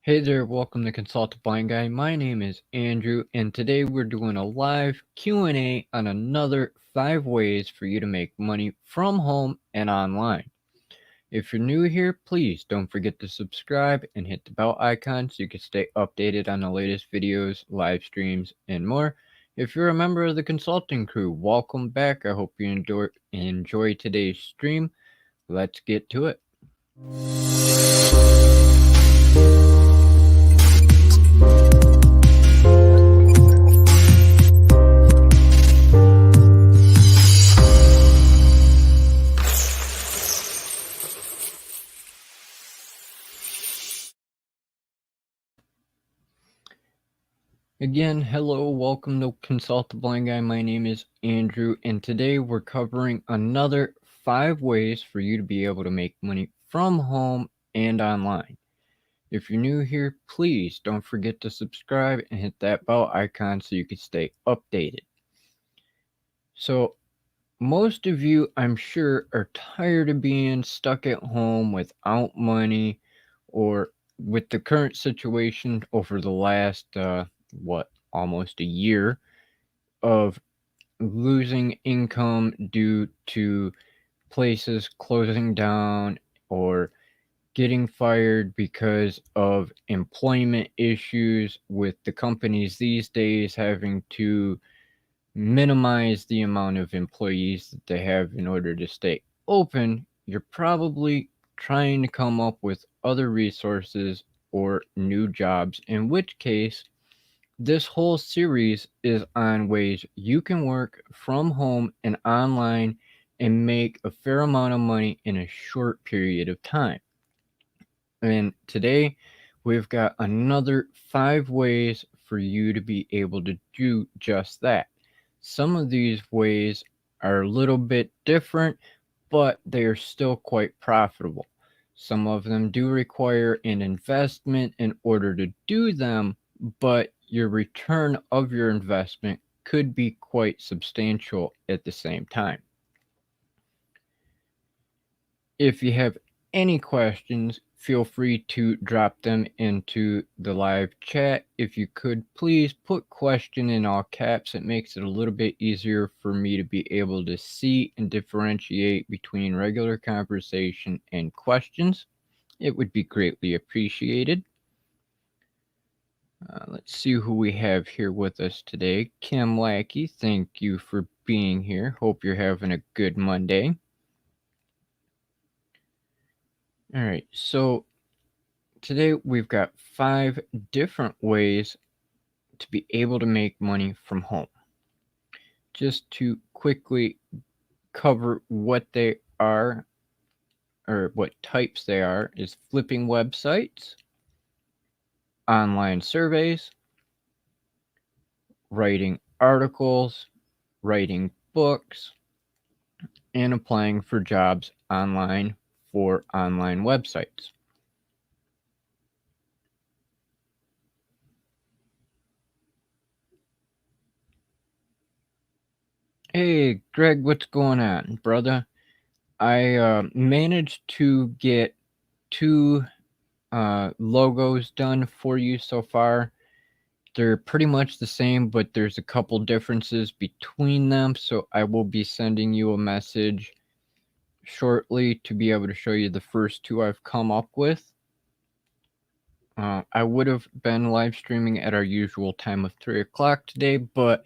Hey there, welcome to Consult a Blind Guy. My name is Andrew, and today we're doing a live Q&A on another 5 ways for you to make money from home and online. If you're new here, please don't forget to subscribe and hit the bell icon so you can stay updated on the latest videos, live streams, and more. If you're a member of the consulting crew, welcome back. I hope you enjoy today's stream. Let's get to it. Again, hello, welcome to Consult the Blind Guy. My name is Andrew, and today we're covering another 5 ways for you to be able to make money from home and online. If you're new here, please don't forget to subscribe and hit that bell icon so you can stay updated. So, most of you, I'm sure, are tired of being stuck at home without money, or with the current situation over the last almost a year of losing income due to places closing down or getting fired because of employment issues, with the companies these days having to minimize the amount of employees that they have in order to stay open. You're probably trying to come up with other resources or new jobs, in which case this whole series is on ways you can work from home and online and make a fair amount of money in a short period of time. And today we've got another 5 ways for you to be able to do just that. Some of these ways are a little bit different, but they are still quite profitable. Some of them do require an investment in order to do them, but your return of your investment could be quite substantial at the same time. If you have any questions, feel free to drop them into the live chat. If you could, please put question in all caps. It makes it a little bit easier for me to be able to see and differentiate between regular conversation and questions. It would be greatly appreciated. Let's see who we have here with us today. Kim Lackey, thank you for being here. Hope you're having a good Monday. All right, so today we've got 5 different ways to be able to make money from home. Just to quickly cover what they are, or what types they are, is flipping websites, online surveys, writing articles, writing books, and applying for jobs online for online websites. Hey, Greg, what's going on, brother? I managed to get 2 logos done for you so far. They're pretty much the same, but there's a couple differences between them, so I will be sending you a message shortly to be able to show you the first 2 I've come up with. I would have been live streaming at our usual time of 3 o'clock today, but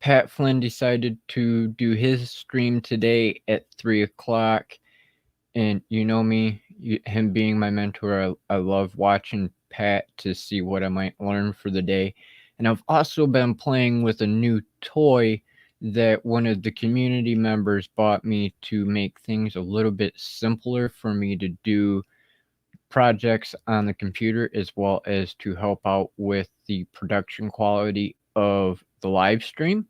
Pat Flynn decided to do his stream today at 3 o'clock, and you know me, him being my mentor, I love watching Pat to see what I might learn for the day. And I've also been playing with a new toy that one of the community members bought me to make things a little bit simpler for me to do projects on the computer, as well as to help out with the production quality of the live stream.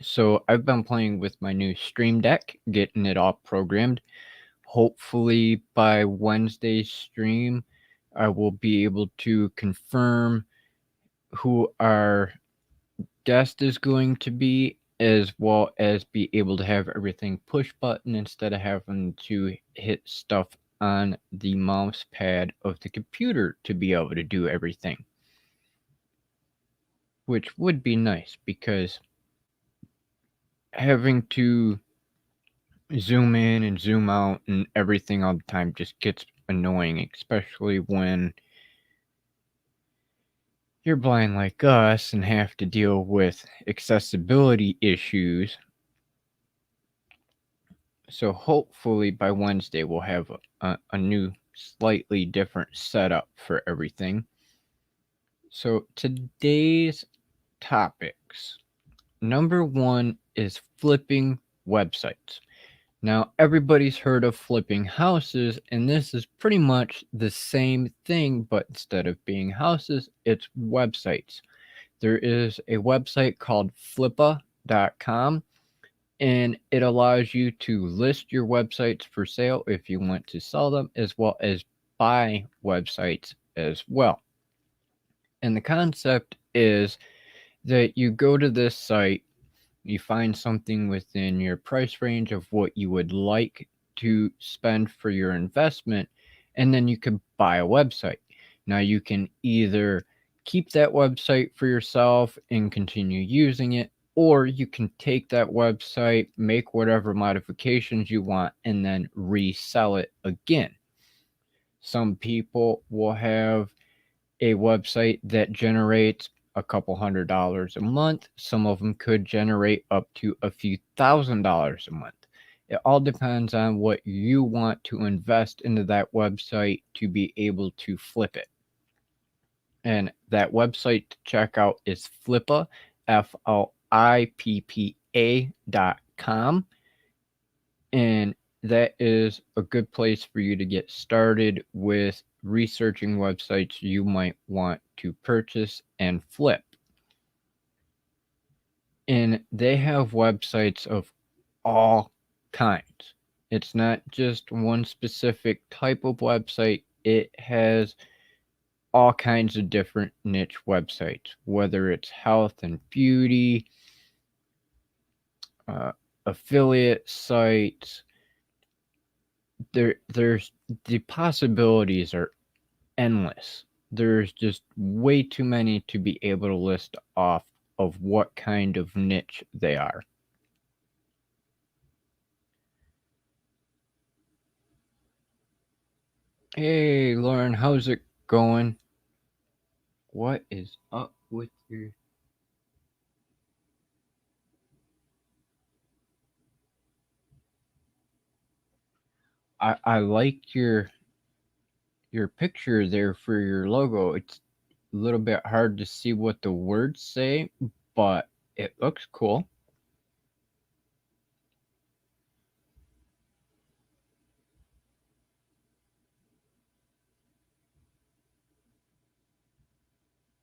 So I've been playing with my new Stream Deck, getting it all programmed. Hopefully by Wednesday's stream, I will be able to confirm who our guest is going to be, as well as be able to have everything push button instead of having to hit stuff on the mouse pad of the computer to be able to do everything, which would be nice because having to zoom in and zoom out and everything all the time just gets annoying, especially when you're blind like us and have to deal with accessibility issues. So hopefully by Wednesday we'll have a new, slightly different setup for everything. So today's topics. Number one is flipping websites. Now, everybody's heard of flipping houses, and this is pretty much the same thing, but instead of being houses, it's websites. There is a website called flippa.com, and it allows you to list your websites for sale if you want to sell them, as well as buy websites as well. And the concept is that you go to this site, you find something within your price range of what you would like to spend for your investment, and then you can buy a website. Now, you can either keep that website for yourself and continue using it, or you can take that website, make whatever modifications you want, and then resell it again. Some people will have a website that generates a couple $100s a month. Some of them could generate up to a few $1,000s a month. It all depends on what you want to invest into that website to be able to flip it. And that website to check out is Flippa, FLIPPA.com. And that is a good place for you to get started with researching websites you might want to purchase and flip. And they have websites of all kinds. It's not just one specific type of website. It has all kinds of different niche websites, whether it's health and beauty, affiliate sites. There's the possibilities are endless. There's just way too many to be able to list off of what kind of niche they are. Hey, Lauren, how's it going? What is up with your... I like your picture there for your logo. It's a little bit hard to see what the words say, but it looks cool.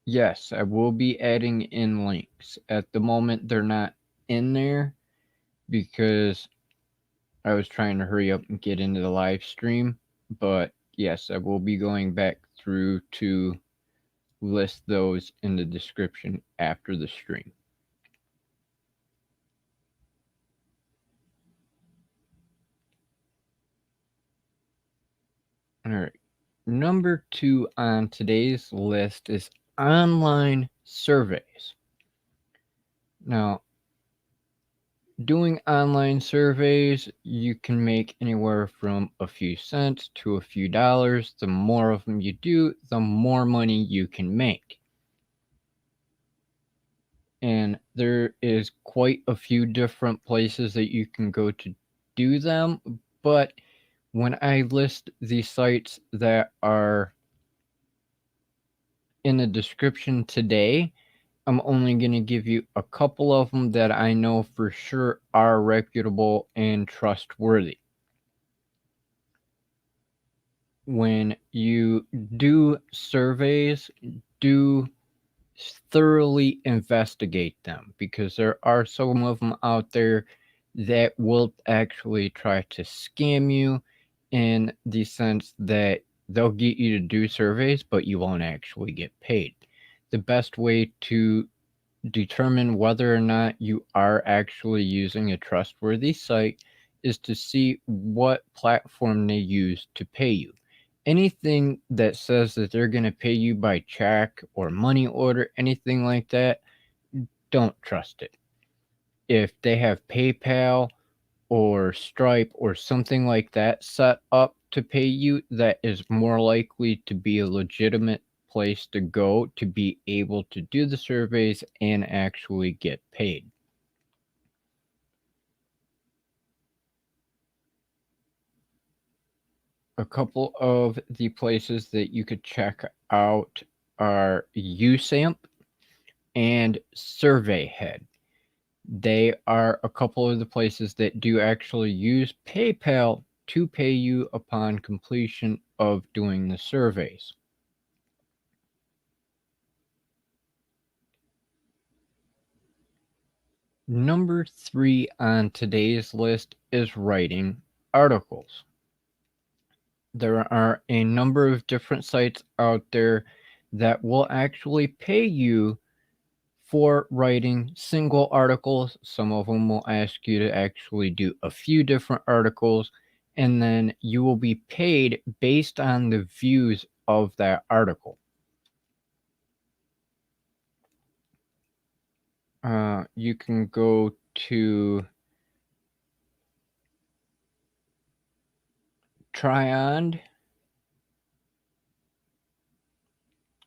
Yes, I will be adding in links. At the moment, they're not in there because I was trying to hurry up and get into the live stream. But yes, I will be going back through to list those in the description after the stream. All right. Number 2 on today's list is online surveys. Now, doing online surveys, you can make anywhere from a few cents to a few dollars. The more of them you do, the more money you can make. And there is quite a few different places that you can go to do them. But when I list the sites that are in the description today, I'm only going to give you a couple of them that I know for sure are reputable and trustworthy. When you do surveys, do thoroughly investigate them, because there are some of them out there that will actually try to scam you in the sense that they'll get you to do surveys, but you won't actually get paid. The best way to determine whether or not you are actually using a trustworthy site is to see what platform they use to pay you. Anything that says that they're going to pay you by check or money order, anything like that, don't trust it. If they have PayPal or Stripe or something like that set up to pay you, that is more likely to be a legitimate place to go to be able to do the surveys and actually get paid. A couple of the places that you could check out are USAMP and SurveyHead. They are a couple of the places that do actually use PayPal to pay you upon completion of doing the surveys. Number 3 on today's list is writing articles. There are a number of different sites out there that will actually pay you for writing single articles. Some of them will ask you to actually do a few different articles, and then you will be paid based on the views of that article. You can go to Triond,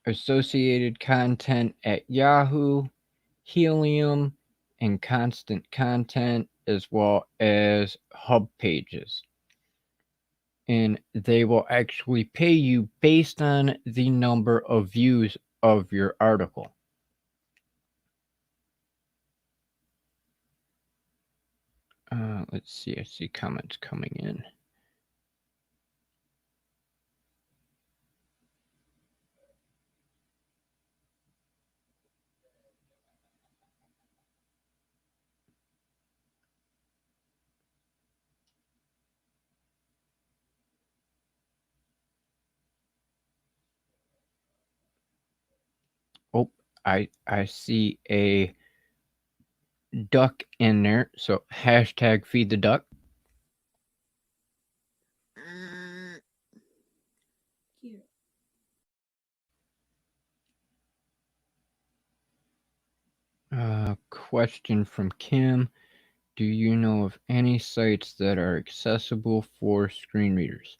Associated Content at Yahoo, Helium, and Constant Content, as well as Hub Pages. And they will actually pay you based on the number of views of your article. Let's see, I see comments coming in. Oh, I see a duck in there, so hashtag feed the duck. Question from Kim. Do you know of any sites that are accessible for screen readers?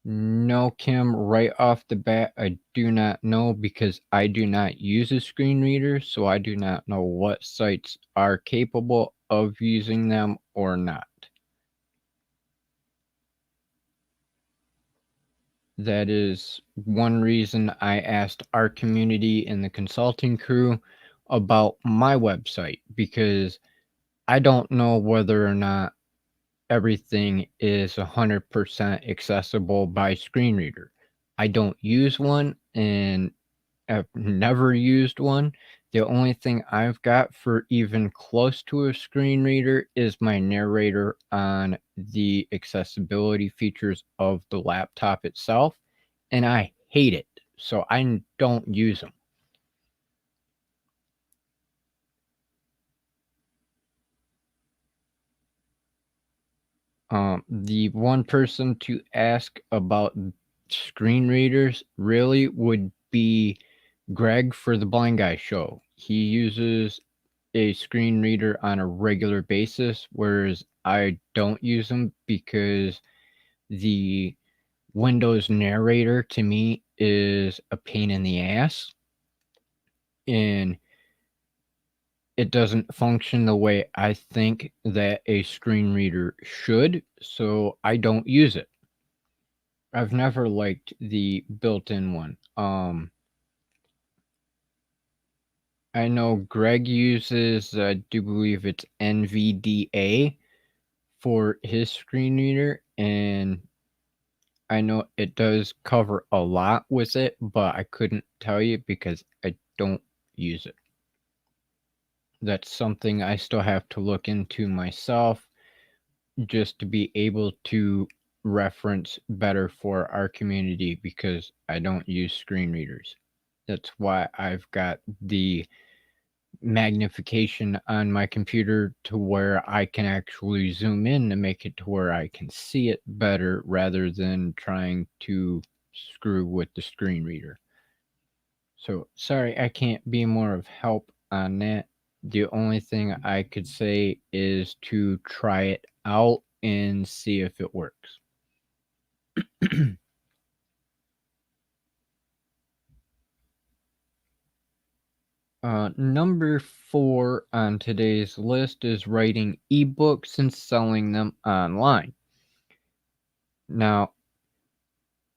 No, Kim, right off the bat, I do not know because I do not use a screen reader, so I do not know what sites are capable of using them or not. That is one reason I asked our community and the consulting crew about my website, because I don't know whether or not everything is 100% accessible by screen reader. I don't use one and I've never used one. The only thing I've got for even close to a screen reader is my narrator on the accessibility features of the laptop itself, and I hate it, so I don't use them. The one person to ask about screen readers really would be Greg for the Blind Guy Show. He uses a screen reader on a regular basis, whereas I don't use them because the Windows narrator to me is a pain in the ass and it doesn't function the way I think that a screen reader should, so I don't use it. I've never liked the built-in one. I know Greg uses, I do believe it's NVDA for his screen reader, and I know it does cover a lot with it, but I couldn't tell you because I don't use it. That's something I still have to look into myself just to be able to reference better for our community because I don't use screen readers. That's why I've got the magnification on my computer to where I can actually zoom in to make it to where I can see it better rather than trying to screw with the screen reader. So sorry I can't be more of help on that. The only thing I could say is to try it out and see if it works. Number 4 on today's list is writing ebooks and selling them online. Now,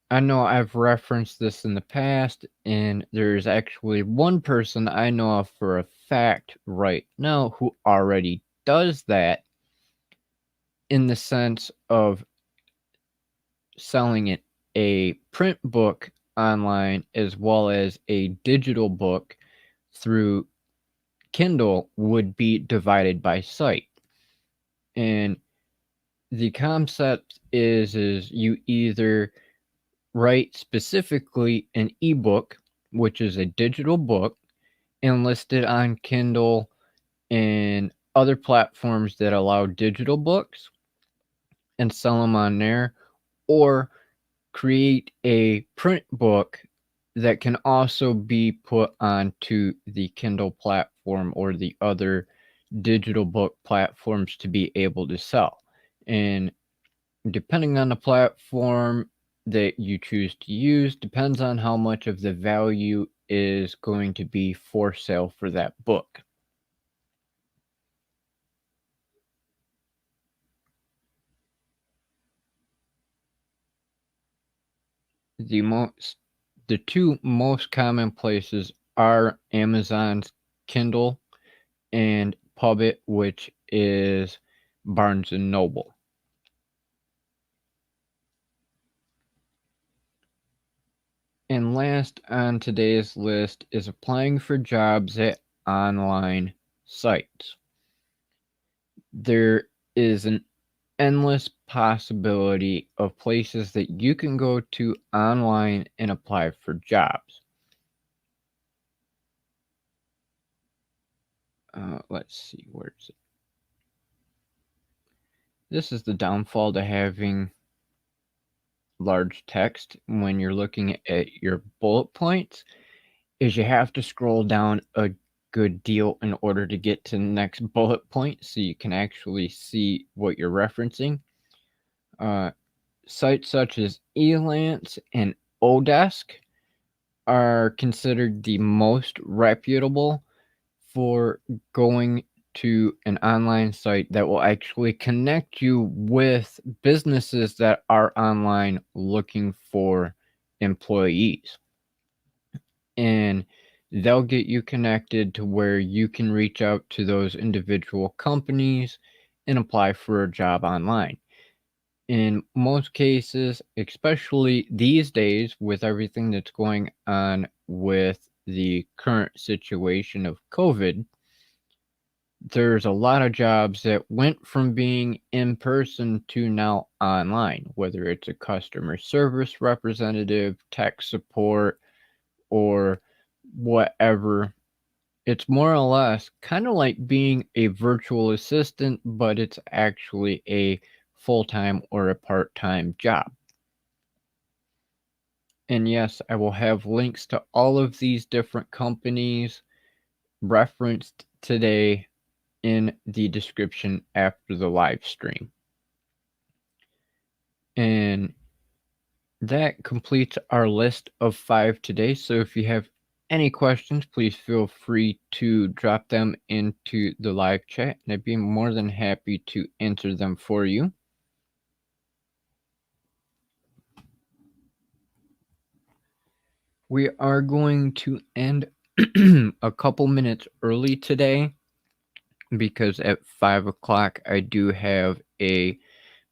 I know I've referenced this in the past, and there's actually one person I know of for a fact right now who already does that in the sense of selling it a print book online as well as a digital book through Kindle would be divided by site. And the concept is you either write specifically an ebook, which is a digital book, and list it on Kindle and other platforms that allow digital books and sell them on there, or create a print book that can also be put onto the Kindle platform or the other digital book platforms to be able to sell. And depending on the platform that you choose to use, depends on how much of the value is going to be for sale for that book. The two most common places are Amazon's Kindle and Pubit, which is Barnes and Noble. And last on today's list is applying for jobs at online sites. There is an endless possibility of places that you can go to online and apply for jobs. Let's see, where is it? This is the downfall to having large text when you're looking at your bullet points, is you have to scroll down a good deal in order to get to the next bullet point so you can actually see what you're referencing. Sites such as Elance and Odesk are considered the most reputable for going to an online site that will actually connect you with businesses that are online looking for employees. And they'll get you connected to where you can reach out to those individual companies and apply for a job online. In most cases, especially these days with everything that's going on with the current situation of COVID, there's a lot of jobs that went from being in person to now online, whether it's a customer service representative, tech support, or whatever. It's more or less kind of like being a virtual assistant, but it's actually a full-time or a part-time job. And yes, I will have links to all of these different companies referenced today in the description after the live stream. And that completes our list of 5 today. So if you have any questions, please feel free to drop them into the live chat, and I'd be more than happy to answer them for you. We are going to end a couple minutes early today because at 5 o'clock I do have a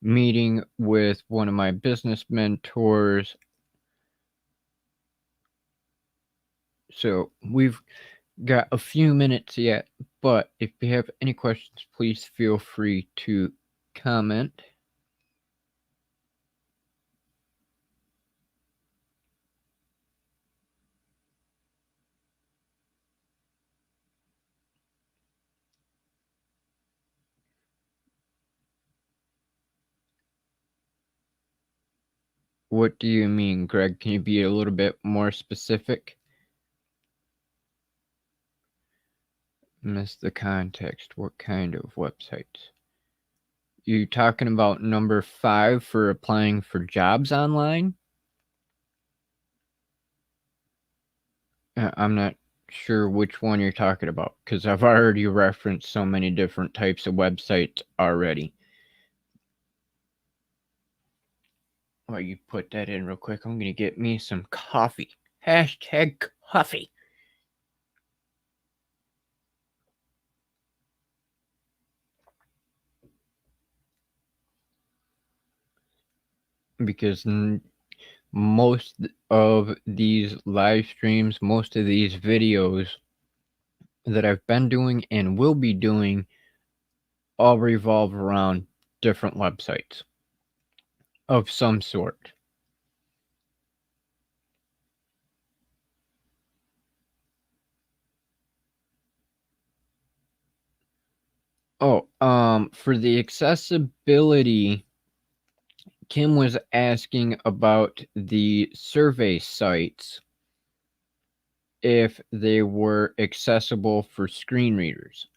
meeting with one of my business mentors. So we've got a few minutes yet, but if you have any questions, please feel free to comment. What do you mean, Greg? Can you be a little bit more specific? Miss the context. What kind of websites? You talking about number 5 for applying for jobs online? I'm not sure which one you're talking about because I've already referenced so many different types of websites already. Well, you put that in real quick. I'm going to get me some coffee. Hashtag coffee. Because most of these live streams, most of these videos that I've been doing and will be doing all revolve around different websites of some sort. Oh, for the accessibility, Kim was asking about the survey sites if they were accessible for screen readers.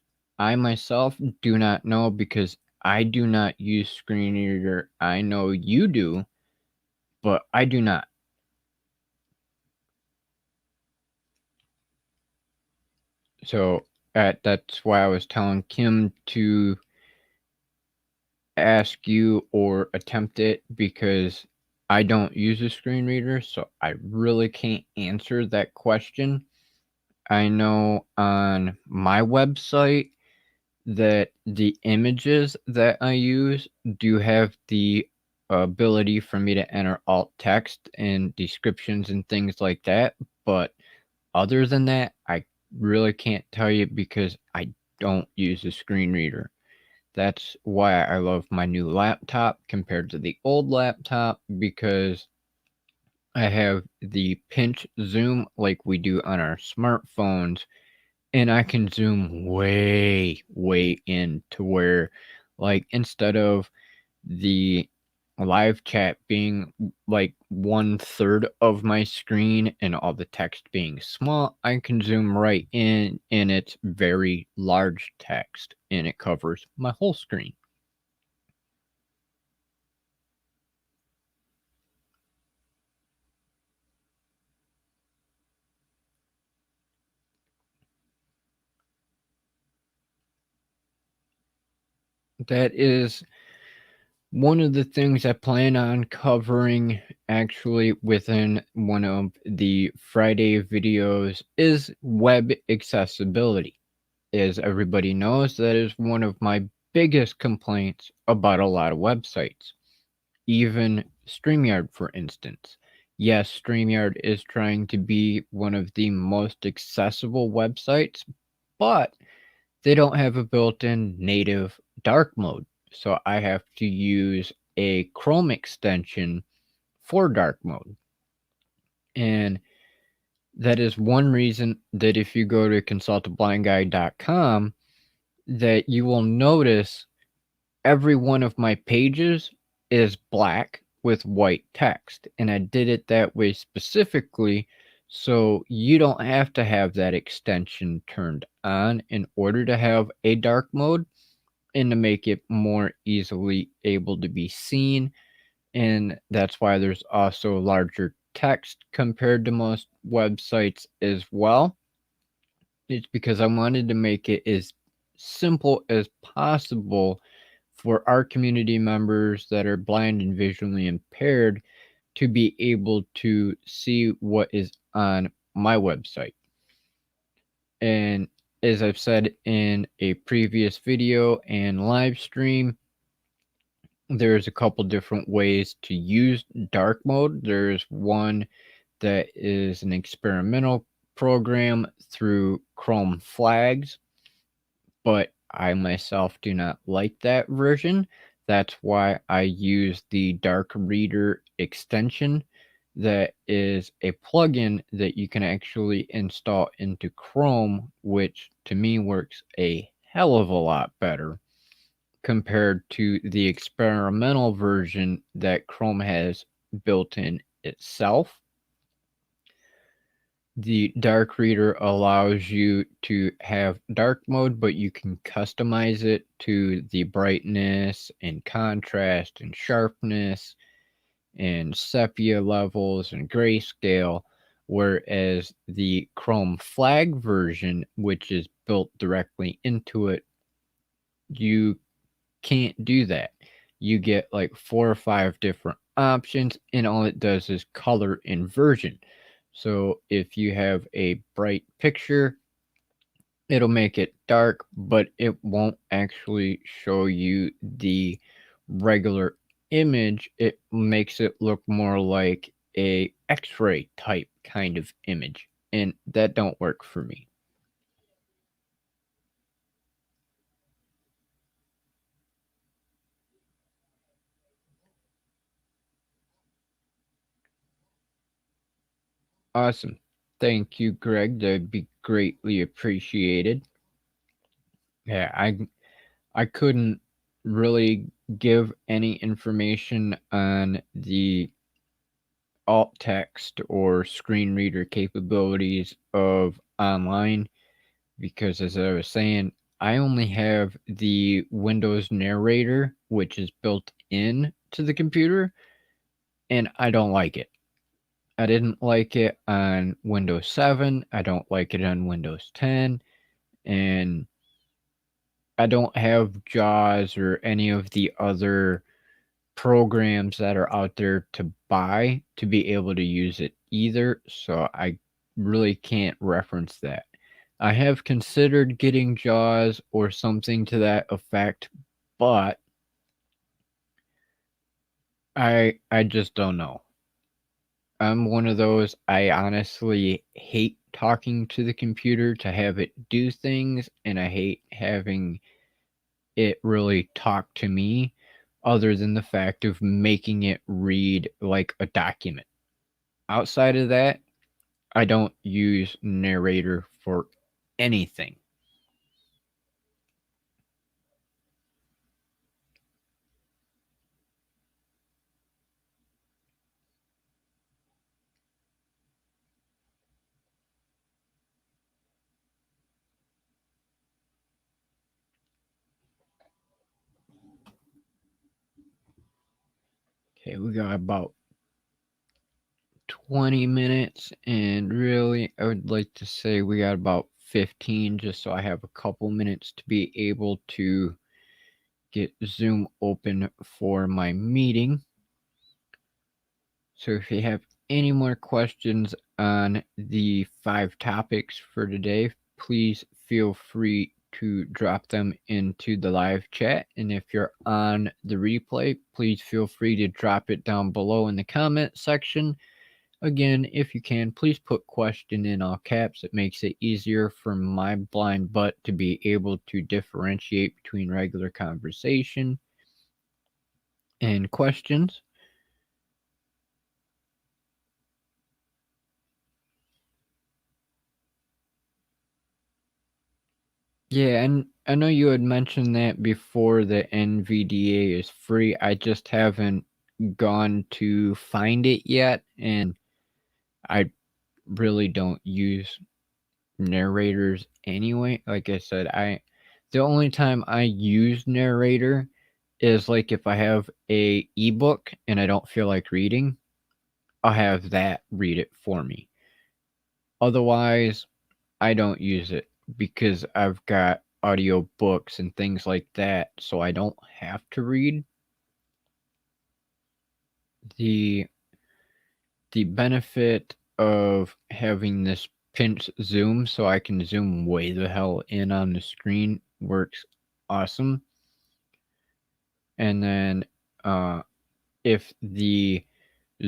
I myself do not know because I do not use screen reader. I know you do, but I do not. So that's why I was telling Kim to ask you or attempt it because I don't use a screen reader, so I really can't answer that question. I know on my website that the images that I use do have the ability for me to enter alt text and descriptions and things like that, but other than that, I really can't tell you because I don't use a screen reader. That's why I love my new laptop compared to the old laptop because I have the pinch zoom like we do on our smartphones, and I can zoom way, way in to where, like, instead of the live chat being like 1/3 of my screen and all the text being small, I can zoom right in and it's very large text and it covers my whole screen. That is one of the things I plan on covering actually within one of the Friday videos is web accessibility. As everybody knows, that is one of my biggest complaints about a lot of websites. Even StreamYard, for instance. Yes, StreamYard is trying to be one of the most accessible websites, but they don't have a built-in native dark mode. So I have to use a Chrome extension for dark mode. And that is one reason that if you go to consultablindguy.com, that you will notice every one of my pages is black with white text. And I did it that way specifically so you don't have to have that extension turned on in order to have a dark mode and to make it more easily able to be seen. And that's why there's also larger text compared to most websites as well. It's because I wanted to make it as simple as possible for our community members that are blind and visually impaired to be able to see what is on my website. And as I've said in a previous video and live stream, there's a couple different ways to use dark mode. There's one that is an experimental program through Chrome flags, but I myself do not like that version. That's why I use the Dark Reader extension. That is a plugin that you can actually install into Chrome, which to me works a hell of a lot better compared to the experimental version that Chrome has built in itself. The dark reader allows you to have dark mode, but you can customize it to the brightness and contrast and sharpness and sepia levels and grayscale, whereas the Chrome flag version, which is built directly into it, you can't do that. You get like 4 or 5 different options, and all it does is color inversion. So if you have a bright picture, it'll make it dark, but it won't actually show you the regular image. It makes it look more like a X-ray type kind of image, and that don't work for me. Awesome. Thank you, Greg. That'd be greatly appreciated. Yeah, I couldn't really give any information on the alt text or screen reader capabilities of online because, as I was saying, I only have the Windows narrator, which is built in to the computer, and I don't like it. I didn't like it on Windows 7, I don't like it on Windows 10, and I don't have JAWS or any of the other programs that are out there to buy to be able to use it either, so I really can't reference that. I have considered getting JAWS or something to that effect, but I just don't know. I'm one of those, I honestly hate talking to the computer to have it do things, and I hate having it really talk to me other than the fact of making it read like a document. Outside of that, I don't use narrator for anything. Okay, we got about 20 minutes, and really, I would like to say we got about 15 just so I have a couple minutes to be able to get Zoom open for my meeting. So if you have any more questions on the 5 topics for today, please feel free to drop them into the live chat. And if you're on the replay, please feel free to drop it down below in the comment section. Again, if you can, please put question in all caps. It makes it easier for my blind butt to be able to differentiate between regular conversation and questions. Yeah, and I know you had mentioned that before, the NVDA is free. I just haven't gone to find it yet, and I really don't use narrators anyway. Like I said, the only time I use narrator is like if I have a ebook and I don't feel like reading, I'll have that read it for me. Otherwise, I don't use it because I've got audio books and things like that, so I don't have to read. The benefit of having this pinch zoom so I can zoom way the hell in on the screen works awesome. And then if the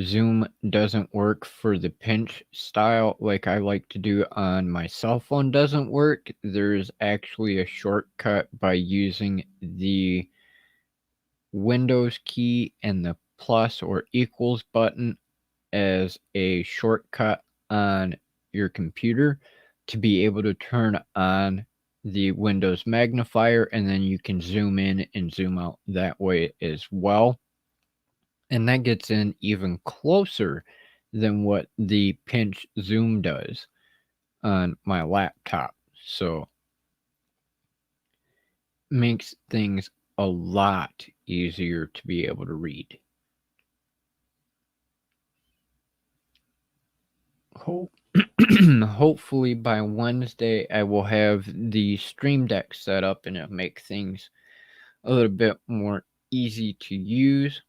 zoom doesn't work for the pinch style like I like to do on my cell phone doesn't work, there's actually a shortcut by using the Windows key and the plus or equals button as a shortcut on your computer to be able to turn on the Windows magnifier, and then you can zoom in and zoom out that way as well. And that gets in even closer than what the pinch zoom does on my laptop. So makes things a lot easier to be able to read. Hopefully by Wednesday I will have the Stream Deck set up and it'll make things a little bit more easy to use.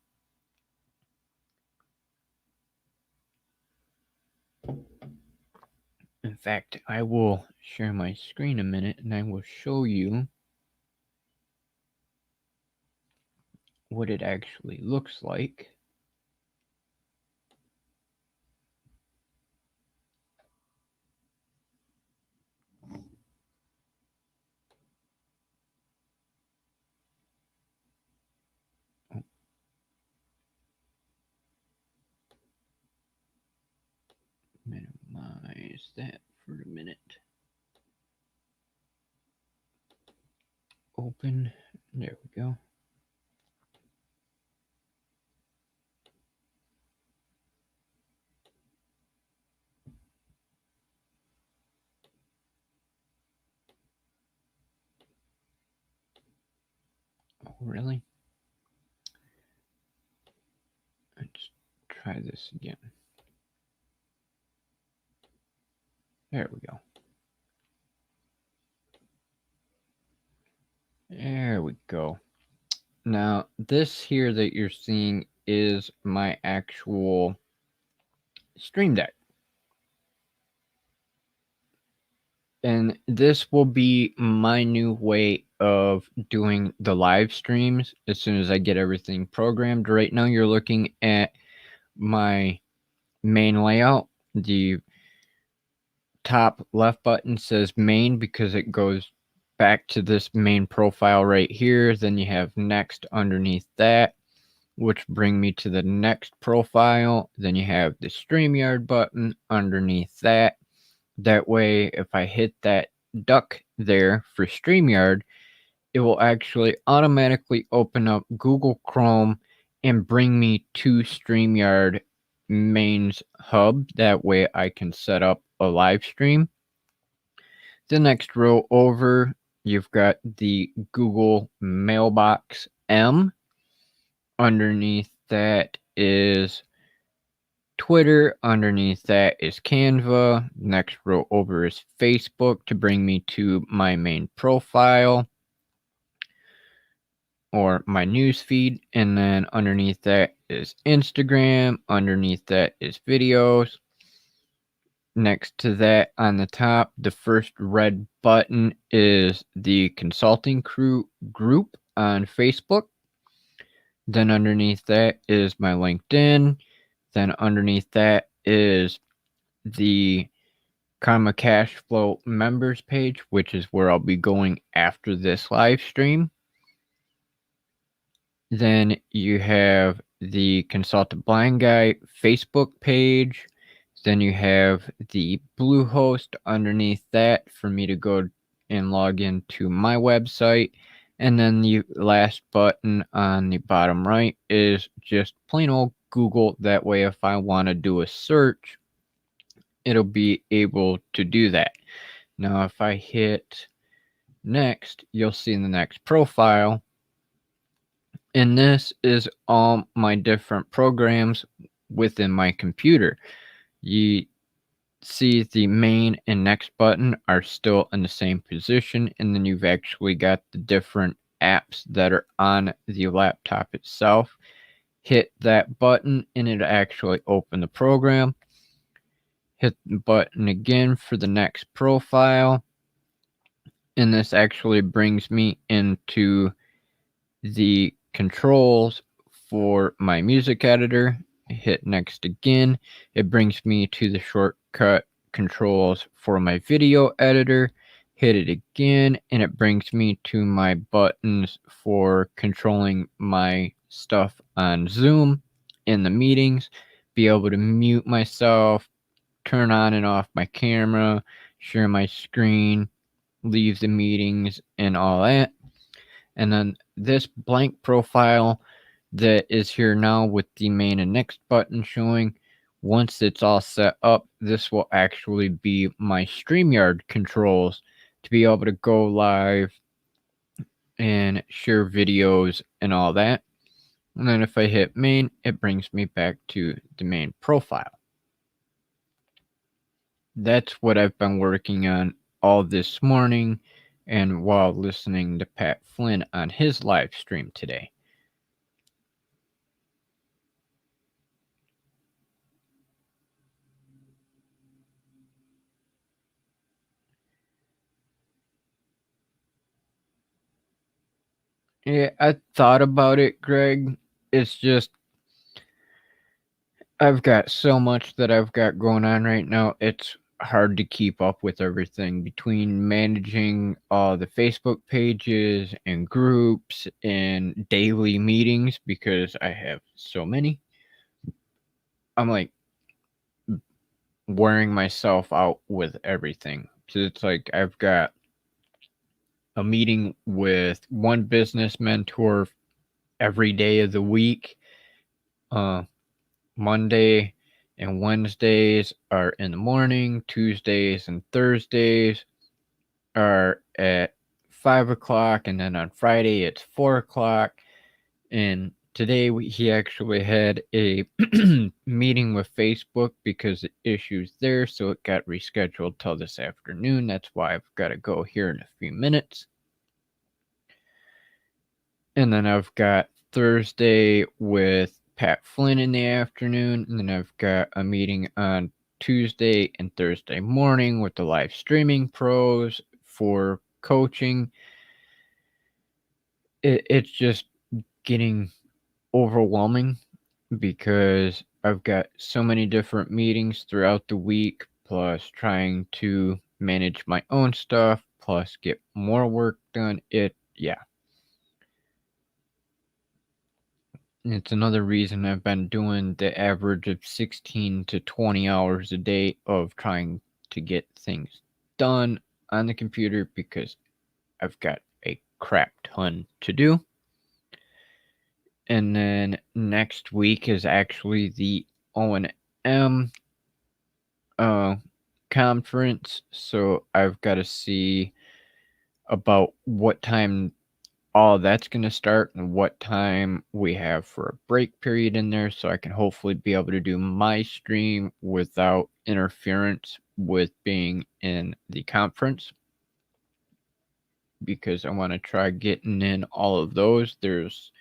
In fact, I will share my screen a minute and I will show you what it actually looks like. Minimize that for a minute. Open. There we go. Oh, really? Let's try this again. There we go. There we go. Now, this here that you're seeing is my actual Stream Deck. And this will be my new way of doing the live streams as soon as I get everything programmed. Right now, you're looking at my main layout. The top left button says main because it goes back to this main profile right here. Then you have next underneath that, which bring me to the next profile. Then you have the StreamYard button underneath that. That way, if I hit that duck there for StreamYard, it will actually automatically open up Google Chrome and bring me to StreamYard mains hub. That way I can set up a live stream. The next row over, you've got the Google Mailbox M. Underneath that is Twitter. Underneath that is Canva. Next row over is Facebook to bring me to my main profile or my news feed. And then underneath that is Instagram. Underneath that is videos. Next to that on the top, the first red button is the consulting crew group on Facebook. Then underneath that is my LinkedIn. Then underneath that is the Karma Cash Flow members page, which is where I'll be going after this live stream. Then you have the Consultant Blind Guy Facebook page. Then you have the Bluehost underneath that for me to go and log into my website. And then the last button on the bottom right is just plain old Google. That way, if I want to do a search, it'll be able to do that. Now, if I hit next, you'll see in the next profile. And this is all my different programs within my computer. You see the main and next button are still in the same position, and then you've actually got the different apps that are on the laptop itself. Hit that button and it'll actually open the program. Hit the button again for the next profile, and this actually brings me into the controls for my music editor. Hit next again. It brings me to the shortcut controls for my video editor. Hit it again and it brings me to my buttons for controlling my stuff on Zoom in the meetings. Be able to mute myself, turn on and off my camera, share my screen, leave the meetings and all that. And then this blank profile that is here now with the main and next button showing. Once it's all set up, this will actually be my STREAMYARD controls to be able to go live and share videos and all that. And then if I hit main, it brings me back to the main profile. That's what I've been working on all this morning and while listening to Pat Flynn on his live stream today. Yeah, I thought about it, Greg. It's just I've got so much that I've got going on right now. It's hard to keep up with everything between managing all the Facebook pages and groups and daily meetings because I have so many. I'm like wearing myself out with everything. So it's like I've got a meeting with one business mentor every day of the week. Monday and Wednesdays are in the morning. Tuesdays and Thursdays are at 5 o'clock. And then on Friday, it's 4 o'clock. And today, he actually had a meeting with Facebook because of issues there. So it got rescheduled till this afternoon. That's why I've got to go here in a few minutes. And then I've got Thursday with Pat Flynn in the afternoon. And then I've got a meeting on Tuesday and Thursday morning with the live streaming pros for coaching. It's just getting overwhelming because I've got so many different meetings throughout the week, plus trying to manage my own stuff, plus get more work done. It's another reason I've been doing the average of 16 to 20 hours a day of trying to get things done on the computer because I've got a crap ton to do. And then next week is actually the O&M conference, so I've got to see about what time all that's going to start and what time we have for a break period in there so I can hopefully be able to do my stream without interference with being in the conference because I want to try getting in all of those. There's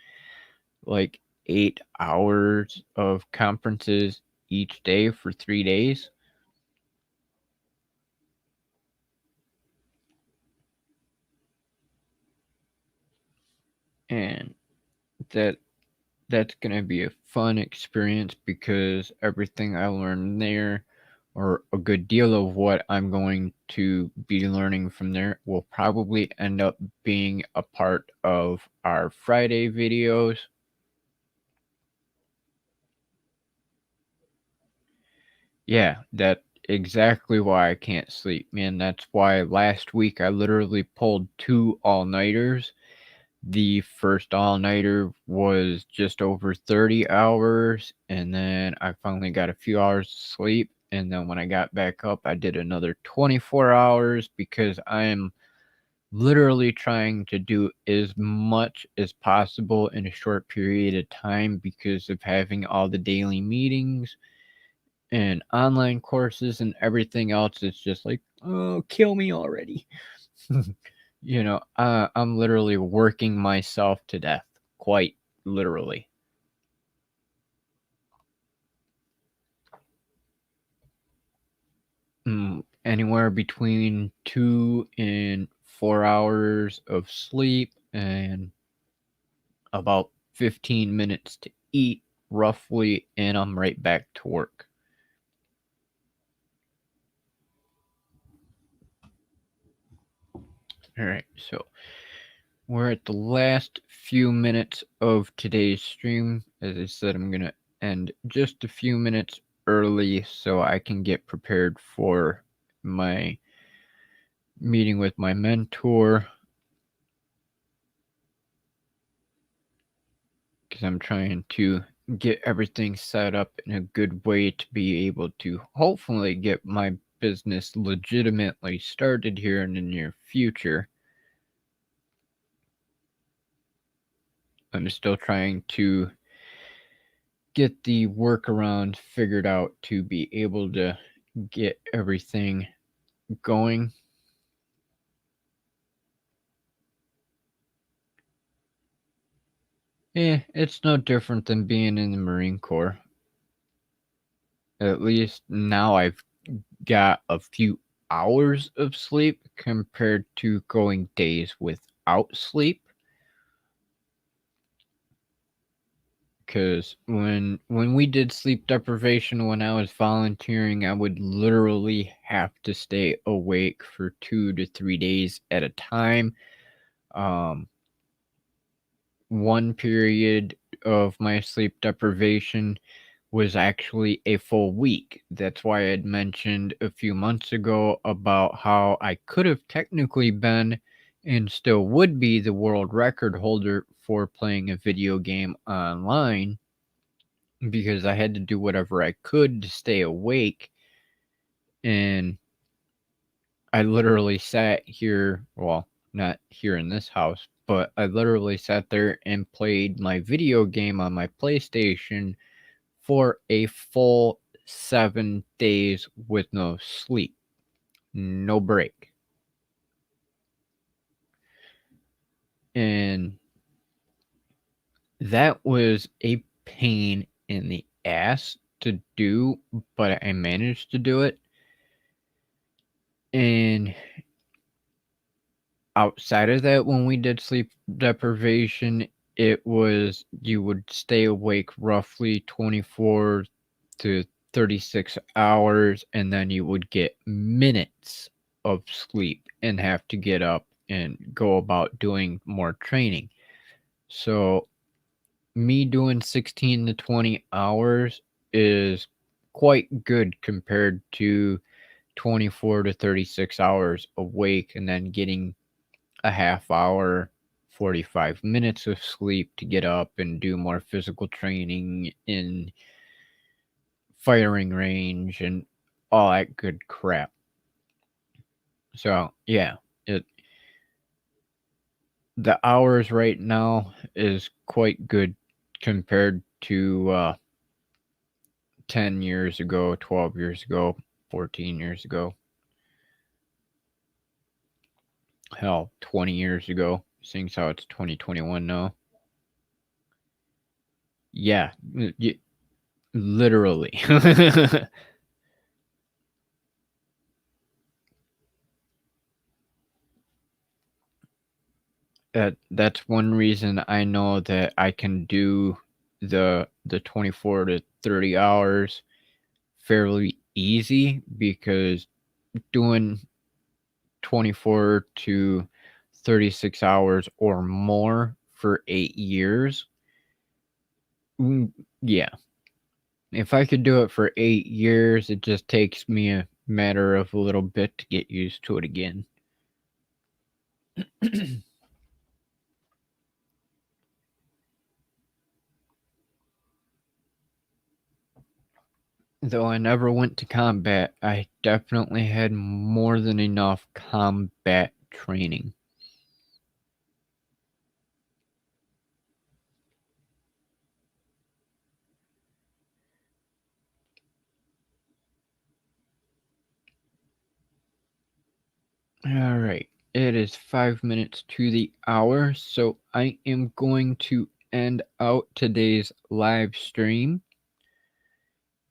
like 8 hours of conferences each day for 3 days. And that's going to be a fun experience because everything I learned there, or a good deal of what I'm going to be learning from there, will probably end up being a part of our Friday videos. Yeah, that's exactly why I can't sleep, man. That's why last week I literally pulled 2 all-nighters. The first all-nighter was just over 30 hours, and then I finally got a few hours of sleep, and then when I got back up, I did another 24 hours because I am literally trying to do as much as possible in a short period of time because of having all the daily meetings and online courses and everything else. It's just like, oh, kill me already. I'm literally working myself to death, quite literally. Anywhere between 2 and 4 hours of sleep and about 15 minutes to eat, roughly, and I'm right back to work. All right, so we're at the last few minutes of today's stream. As I said, I'm going to end just a few minutes early so I can get prepared for my meeting with my mentor. because I'm trying to get everything set up in a good way to be able to hopefully get my business legitimately started here in the near future. I'm still trying to get the workaround figured out to be able to get everything going. It's no different than being in the Marine Corps. At least now I've got a few hours of sleep compared to going days without sleep. Because when we did sleep deprivation when I was volunteering, I would literally have to stay awake for 2 to 3 days at a time. One period of my sleep deprivation was actually a full week. That's why I had mentioned a few months ago about how I could have technically been and still would be the world record holder for playing a video game online, because I had to do whatever I could to stay awake. And I literally sat here, well, not here in this house, but I literally sat there and played my video game on my PlayStation for a full 7 days with no sleep, no break. And that was a pain in the ass to do, but I managed to do it. And outside of that, when we did sleep deprivation, it was you would stay awake roughly 24 to 36 hours, and then you would get minutes of sleep and have to get up and go about doing more training. So, me doing 16 to 20 hours is quite good compared to 24 to 36 hours awake and then getting a half hour, 45 minutes of sleep to get up and do more physical training in firing range and all that good crap. So, yeah, the hours right now is quite good compared to 10 years ago, 12 years ago, 14 years ago. Hell, 20 years ago, seeing how it's 2021 now. Yeah, literally. That's one reason I know that I can do the 24 to 30 hours fairly easy, because doing 24 to 36 hours or more for 8 years, yeah. If I could do it for 8 years, it just takes me a matter of a little bit to get used to it again. Though I never went to combat, I definitely had more than enough combat training. All right, it is 5 minutes to the hour, so I am going to end out today's live stream.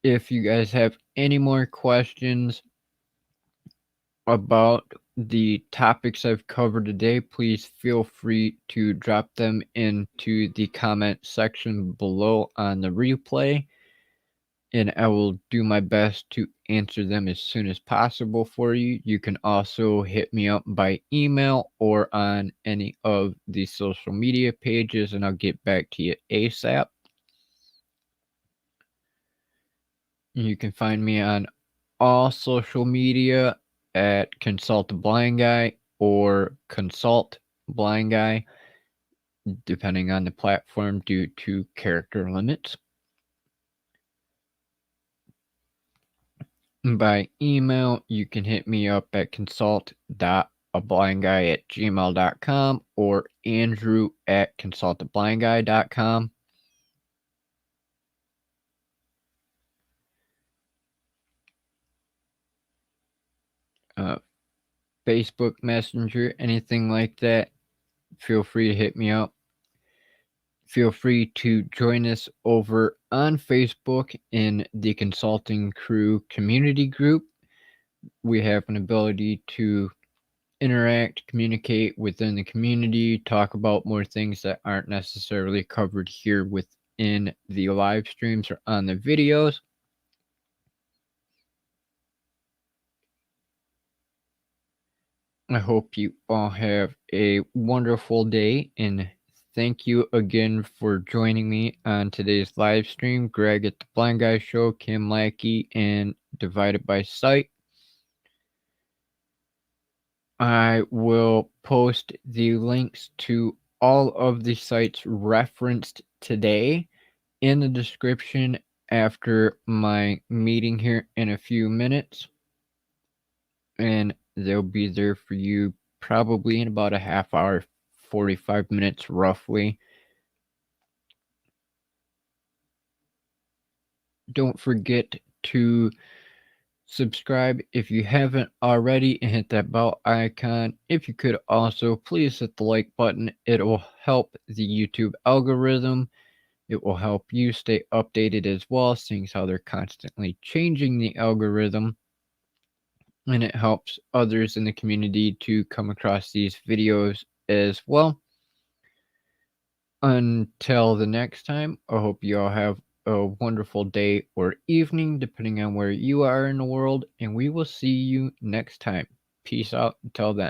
If you guys have any more questions about the topics I've covered today, please feel free to drop them into the comment section below on the replay, and I will do my best to answer them as soon as possible for you. You can also hit me up by email or on any of the social media pages, and I'll get back to you ASAP. You can find me on all social media at Consult the Blind Guy or Consult Blind Guy. depending on the platform due to character limits. By email, you can hit me up at consult.ablindguy@gmail.com or andrew@consultablindguy.com. Facebook Messenger, anything like that, feel free to hit me up. Feel free to join us over on Facebook in the Consulting Crew community group. We have an ability to interact, communicate within the community, talk about more things that aren't necessarily covered here within the live streams or on the videos. I hope you all have a wonderful day, and thank you again for joining me on today's live stream. Greg at the Blind Guy Show, Kim Lackey, and Divided by Sight. I will post the links to all of the sites referenced today in the description after my meeting here in a few minutes. And they'll be there for you probably in about a half hour, 45 minutes roughly. Don't forget to subscribe if you haven't already and hit that bell icon. If you could also please hit the like button. It will help the YouTube algorithm. It will help you stay updated as well, seeing how they're constantly changing the algorithm. And it helps others in the community to come across these videos as well. Until the next time, I hope you all have a wonderful day or evening, depending on where you are in the world, and we will see you next time. Peace out until then.